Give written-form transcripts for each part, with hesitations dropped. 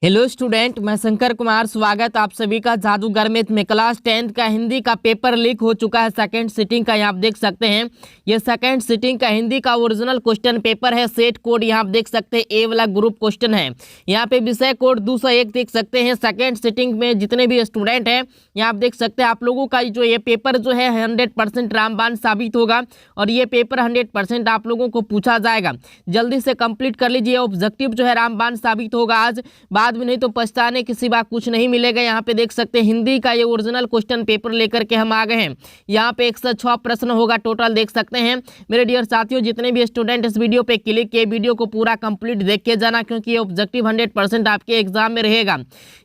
Hello student, मैं शंकर कुमार। स्वागत आप सभी का जादूगर मैथ में। क्लास 10th का हिंदी का पेपर लीक हो चुका है सेकंड सिटिंग का। यहाँ आप देख सकते हैं ये सेकंड सिटिंग का हिंदी का ओरिजिनल क्वेश्चन पेपर है। सेट कोड यहाँ आप देख सकते हैं ए वाला ग्रुप क्वेश्चन है। यहाँ पे विषय कोड 201 देख सकते हैं। सेकेंड सिटिंग में जितने भी स्टूडेंट हैं यहाँ आप देख सकते हैं आप लोगों का जो ये पेपर जो है 100% रामबाण साबित होगा और ये पेपर 100% आप लोगों को पूछा जाएगा। जल्दी से कंप्लीट कर लीजिए। ऑब्जेक्टिव जो है रामबाण साबित होगा आज, बाद में नहीं तो पछताने के सिवा कुछ नहीं मिलेगा। यहाँ पे देख सकते हैं हिंदी का ये ओरिजिनल क्वेश्चन पेपर लेकर के हम आ गए हैं। यहाँ पे 106 प्रश्न होगा टोटल, देख सकते हैं। मेरे डियर साथियों, जितने भी स्टूडेंट इस वीडियो पे क्लिक किए, वीडियो को पूरा कंप्लीट देख के जाना, क्योंकि ये ऑब्जेक्टिव 100% आपके एग्जाम में रहेगा।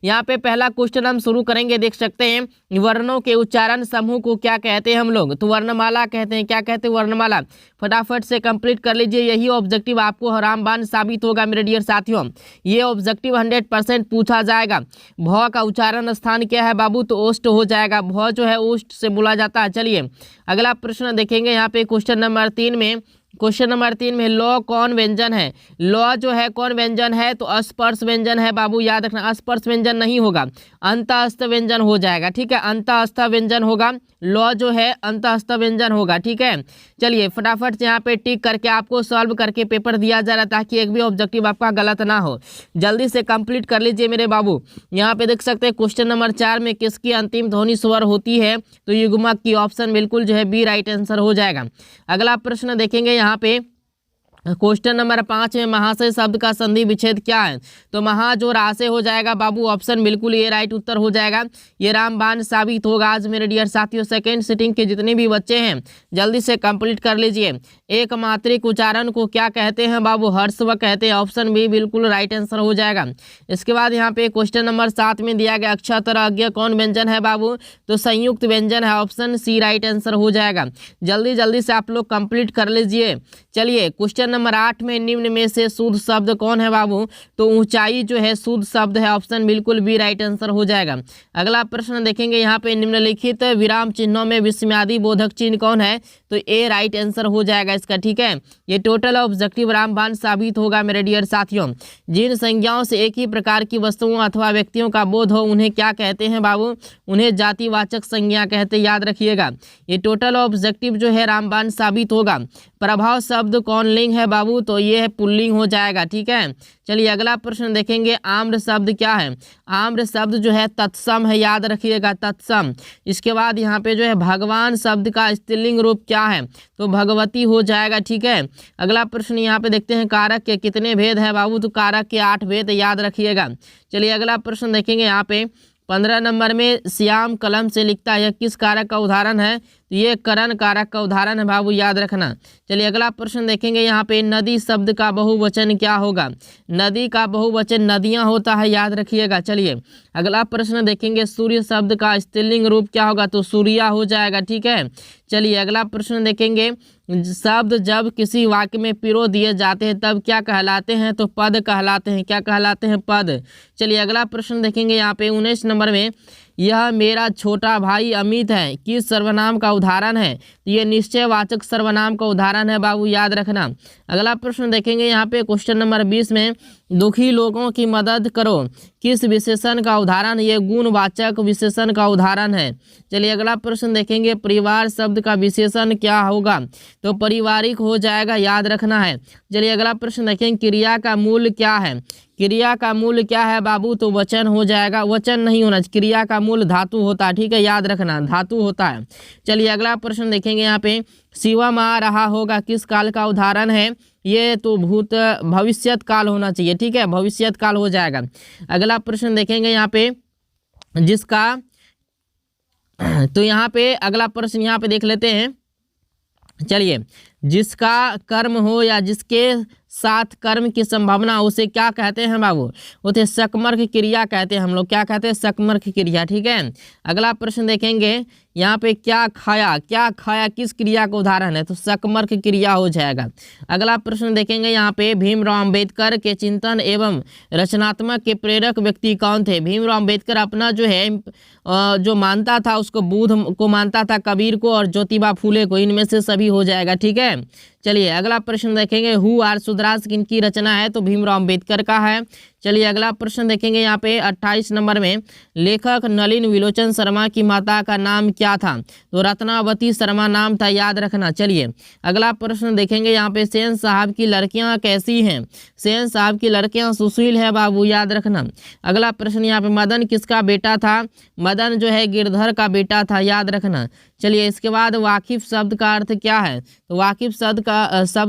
यहाँ पे पहला क्वेश्चन हम शुरू करेंगे। देख सकते हैं वर्णों के उच्चारण समूह को क्या कहते हैं हम लोग, तो वर्णमाला कहते हैं। क्या कहते हैं? वर्णमाला। फटाफट से कंप्लीट कर लीजिए। यही ऑब्जेक्टिव आपको रामबाण साबित होगा मेरे डियर साथियों। ये ऑब्जेक्टिव 100% पूछा जाएगा। भ का उच्चारण स्थान क्या है बाबू, तो ओष्ठ हो जाएगा। भ जो है ओष्ठ से बोला जाता है। चलिए अगला प्रश्न देखेंगे। यहाँ पे क्वेश्चन नंबर 3 में लौ कौन व्यंजन है? लौ जो है कौन व्यंजन है, तो अस्पर्श व्यंजन है बाबू, याद रखना। अस्पर्श व्यंजन नहीं होगा, अंतःस्थ व्यंजन हो जाएगा। ठीक है, अंतःस्थ व्यंजन होगा। लौ जो है अंतःस्थ व्यंजन होगा। ठीक है, चलिए फटाफट से यहाँ पे टिक करके आपको सॉल्व करके पेपर दिया जा रहा है, ताकि एक भी ऑब्जेक्टिव आपका गलत ना हो। जल्दी से कंप्लीट कर लीजिए मेरे बाबू। यहाँ पे देख सकते हैं क्वेश्चन नंबर 4 में किसकी अंतिम ध्वनि स्वर होती है, तो युग्मक की। ऑप्शन बिल्कुल जो है बी राइट आंसर हो जाएगा। अगला प्रश्न देखेंगे। यहाँ पे क्वेश्चन नंबर 5 में महाशय शब्द का संधि विच्छेद क्या है, तो महा जो राशे हो जाएगा बाबू। ऑप्शन बिल्कुल ये राइट उत्तर हो जाएगा। ये रामबाण साबित होगा आज मेरे डियर साथियों। सेकेंड सिटिंग के जितने भी बच्चे हैं जल्दी से कंप्लीट कर लीजिए। एक मात्रिक उच्चारण को क्या कहते हैं बाबू? हर्स्व कहते हैं। ऑप्शन बी बिल्कुल राइट आंसर हो जाएगा। इसके बाद यहाँ पे क्वेश्चन नंबर 7 में दिया गया अक्षर अज्ञ कौन व्यंजन है बाबू, तो संयुक्त व्यंजन है। ऑप्शन सी राइट आंसर हो जाएगा। जल्दी से आप लोग कंप्लीट कर लीजिए। चलिए क्वेश्चन नंबर 8 में निम्न में से शुद्ध शब्द कौन है बाबू, तो ऊंचाई जो है शुद्ध शब्द है। ऑप्शन बिल्कुल बी राइट आंसर हो जाएगा। अगला प्रश्न देखेंगे। यहाँ पे निम्नलिखित विराम चिन्हों में विस्मयादि बोधक चिन्ह कौन है, तो ए राइट आंसर हो जाएगा इसका। ठीक है, ये टोटल ऑब्जेक्टिव रामबाण साबित होगा मेरे डियर साथियों। जिन संज्ञाओं से एक ही प्रकार की वस्तुओं अथवा व्यक्तियों का बोध हो उन्हें क्या कहते हैं बाबू, उन्हें जातिवाचक संज्ञा कहते हैं। याद रखिएगा, ये टोटल ऑब्जेक्टिव जो है रामबाण साबित होगा। प्रभाव शब्द कौन लिंग है बाबू, तो ये है पुल्लिंग हो जाएगा। ठीक है, चलिए अगला प्रश्न देखेंगे। आम्र शब्द क्या है? आम्र शब्द जो है तत्सम है, याद रखिएगा तत्सम। इसके बाद यहाँ पे जो है भगवान शब्द का स्त्रीलिंग रूप क्या है, तो भगवती हो जाएगा। ठीक है, अगला प्रश्न यहाँ पे देखते हैं कारक के कितने भेद है बाबू, तो कारक के 8 भेद, याद रखिएगा। चलिए अगला प्रश्न देखेंगे। यहाँ पे 15 नंबर में श्याम कलम से लिखता है, यह किस कारक का उदाहरण है, तो ये करण कारक का उदाहरण है बाबू, याद रखना। चलिए अगला प्रश्न देखेंगे। यहाँ पे नदी शब्द का बहुवचन क्या होगा? नदी का बहुवचन नदियाँ होता है, याद रखिएगा। चलिए अगला प्रश्न देखेंगे। सूर्य शब्द का स्त्रीलिंग रूप क्या होगा, तो सूर्या हो जाएगा। ठीक है, चलिए अगला प्रश्न देखेंगे। शब्द जब किसी वाक्य में पिरो दिए जाते हैं तब क्या कहलाते हैं, तो पद कहलाते हैं। क्या कहलाते हैं? पद। चलिए अगला प्रश्न देखेंगे। यहाँ पे 19 नंबर में यह मेरा छोटा भाई अमित है किस सर्वनाम का उदाहरण है, तो ये निश्चयवाचक सर्वनाम का उदाहरण है बाबू, याद रखना। अगला प्रश्न देखेंगे। यहाँ पे क्वेश्चन नंबर 20 में दुखी लोगों की मदद करो किस विशेषण का उदाहरण, ये गुणवाचक विशेषण का उदाहरण है। चलिए अगला प्रश्न देखेंगे। परिवार शब्द का विशेषण क्या होगा, तो पारिवारिक हो जाएगा, याद रखना है। चलिए अगला प्रश्न देखेंगे। क्रिया का मूल क्या है? क्रिया का मूल क्या है बाबू, तो वचन हो जाएगा। वचन नहीं होना, क्रिया का मूल धातु होता है। ठीक है, याद रखना धातु होता है। चलिए अगला प्रश्न देखेंगे। यहाँ पे शिवम आ रहा होगा किस काल का उदाहरण है, ये तो भूत भविष्यत काल होना चाहिए। ठीक है, भविष्यत काल हो जाएगा। अगला प्रश्न देखेंगे। यहाँ पे जिसका तो यहाँ पे अगला प्रश्न यहाँ पे देख लेते हैं। चलिए, जिसका कर्म हो या जिसके साथ कर्म की संभावना उसे क्या कहते हैं बाबू, उसे सकमर्क क्रिया कहते हैं हम लोग। क्या कहते हैं? सकमर्क क्रिया। ठीक है, अगला प्रश्न देखेंगे। यहाँ पे क्या खाया किस क्रिया का उदाहरण है, तो सकमर्क क्रिया हो जाएगा। अगला प्रश्न देखेंगे। यहाँ पे भीमराव अम्बेडकर के चिंतन एवं रचनात्मक के प्रेरक व्यक्ति कौन थे? भीमराव अम्बेडकर अपना जो है जो मानता था उसको बुद्ध को मानता था, कबीर को और ज्योतिबा फूले को, इनमें से सभी हो जाएगा। ठीक है, चलिए अगला प्रश्न देखेंगे, हु आर सुधराज किनकी रचना है, तो भीमराव अम्बेडकर का है। चलिए अगला प्रश्न देखेंगे यहाँ पे 28 नंबर में, लेखक नलिन विलोचन शर्मा की माता का नाम क्या था, तो रत्नावती शर्मा नाम था, याद रखना। चलिए अगला प्रश्न देखेंगे यहाँ पे, सेन साहब की लड़कियां कैसी हैं, सेन साहब की लड़कियां सुशील है बाबू, याद रखना। अगला प्रश्न यहाँ पे, मदन किसका बेटा था, मदन जो है गिरधर का बेटा था, याद रखना। चलिए इसके बाद वाकिफ शब्द का अर्थ क्या है, तो वाकिफ शब्द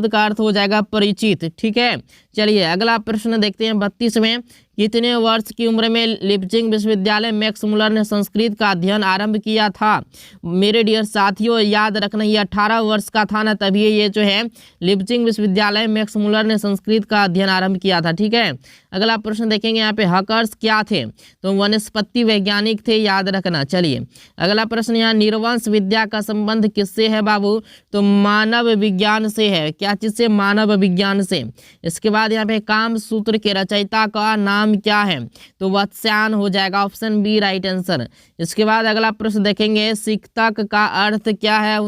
का अर्थ हो जाएगा परिचित, ठीक है। चलिए अगला प्रश्न देखते हैं 32 में, कितने वर्ष की उम्र में लिप्जिंग विश्वविद्यालय मैक्स मुलर ने संस्कृत का अध्ययन आरंभ किया था। मेरे डियर साथियों याद रखना, ये 18 वर्ष का था ना, तभी ये जो है लिप्जिंग विश्वविद्यालय मैक्स मुलर ने संस्कृत का अध्ययन आरंभ किया था, ठीक है। अगला प्रश्न देखेंगे यहाँ पे, हकर्स क्या थे, तो वनस्पति वैज्ञानिक थे, याद रखना। चलिए अगला प्रश्न यहाँ, निर्वंश विद्या का संबंध किससे है बाबू, तो मानव विज्ञान से है, क्या चीज से, मानव विज्ञान से। इसके बाद यहाँ पे, काम सूत्र के रचयिता का नाम क्या है, तो वत्स्यायन हो जाएगा, ऑप्शन बी राइट आंसर। इसके बाद अगला प्रश्न देखेंगे, शिक्षक का अर्थ क्या है,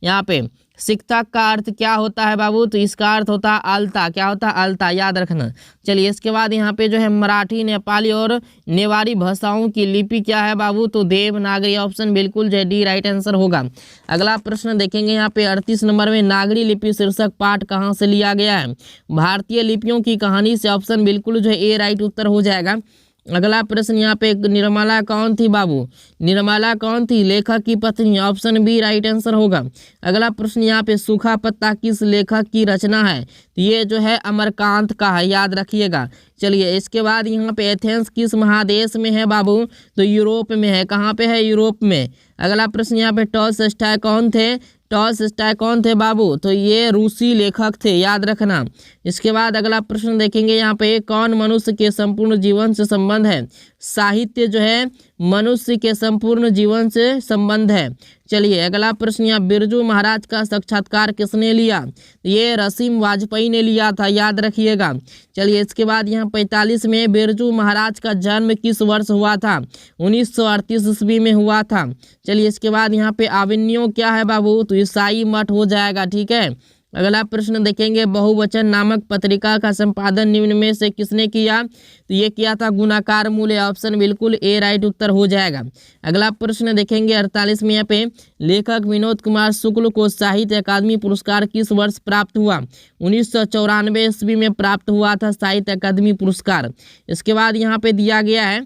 यहाँ पे शिक्षक का अर्थ क्या होता है बाबू, तो इसका अर्थ होता है अलता, क्या होता है अलता, याद रखना। चलिए इसके बाद यहाँ पे जो है मराठी, नेपाली और नेवारी भाषाओं की लिपि क्या है बाबू, तो देवनागरी, ऑप्शन बिल्कुल जो है डी राइट आंसर होगा। अगला प्रश्न देखेंगे यहाँ पे 38 नंबर में, नागरी लिपि शीर्षक पाठ कहाँ से लिया गया है, भारतीय लिपियों की कहानी से, ऑप्शन बिल्कुल जो है ए राइट उत्तर हो जाएगा। अगला प्रश्न यहाँ पे, निर्मला कौन थी बाबू, निर्मला कौन थी, लेखक की पत्नी, ऑप्शन बी राइट आंसर होगा। अगला प्रश्न यहाँ पे, सूखा पत्ता किस लेखक की रचना है, तो ये जो है अमरकांत का है, याद रखिएगा। चलिए इसके बाद यहाँ पे, एथेंस किस महादेश में है बाबू, तो यूरोप में है, कहाँ पे है, यूरोप में। अगला प्रश्न यहाँ पे, टॉलस्टॉय कौन थे, टॉलस्टॉय कौन थे बाबू, तो ये रूसी लेखक थे, याद रखना। इसके बाद अगला प्रश्न देखेंगे यहाँ पे, कौन मनुष्य के संपूर्ण जीवन से संबंध है, साहित्य जो है मनुष्य के संपूर्ण जीवन से संबंध है। चलिए अगला प्रश्न यहाँ, बिरजू महाराज का साक्षात्कार किसने लिया, ये रसीम वाजपेयी ने लिया था, याद रखिएगा। चलिए इसके बाद यहाँ 45 में, बिरजू महाराज का जन्म किस वर्ष हुआ था, 1938 ईस्वी में हुआ था। चलिए इसके बाद यहाँ पे, आविन्यो क्या है बाबू, तो ईसाई मठ हो जाएगा, ठीक है। अगला प्रश्न देखेंगे, बहुवचन नामक पत्रिका का संपादन निम्न में से किसने किया, तो ये किया था गुणाकार मूल्य, ऑप्शन बिल्कुल ए राइट उत्तर हो जाएगा। अगला प्रश्न देखेंगे 48 में, यहाँ पे, लेखक विनोद कुमार शुक्ल को साहित्य अकादमी पुरस्कार किस वर्ष प्राप्त हुआ, 1994 ईस्वी में प्राप्त हुआ था साहित्य अकादमी पुरस्कार। इसके बाद यहाँ पे दिया गया है,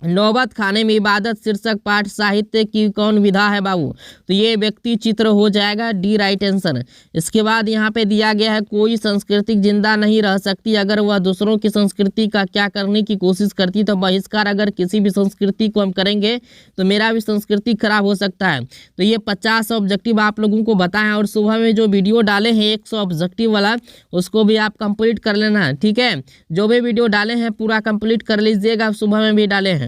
नौबत खाने में इबादत शीर्षक पाठ साहित्य की कौन विधा है बाबू, तो ये व्यक्ति चित्र हो जाएगा, डी राइट आंसर। इसके बाद यहाँ पे दिया गया है, कोई संस्कृति जिंदा नहीं रह सकती अगर वह दूसरों की संस्कृति का क्या करने की कोशिश करती, तो बहिष्कार अगर किसी भी संस्कृति को हम करेंगे तो मेरा भी संस्कृति खराब हो सकता है। तो ये 50 ऑब्जेक्टिव आप लोगों को बताएं, और सुबह में जो वीडियो डाले हैं 100 ऑब्जेक्टिव वाला, उसको भी आप कंप्लीट कर लेना है, ठीक है। जो भी वीडियो डाले हैं पूरा कंप्लीट कर लीजिएगा, सुबह में भी डाले हैं।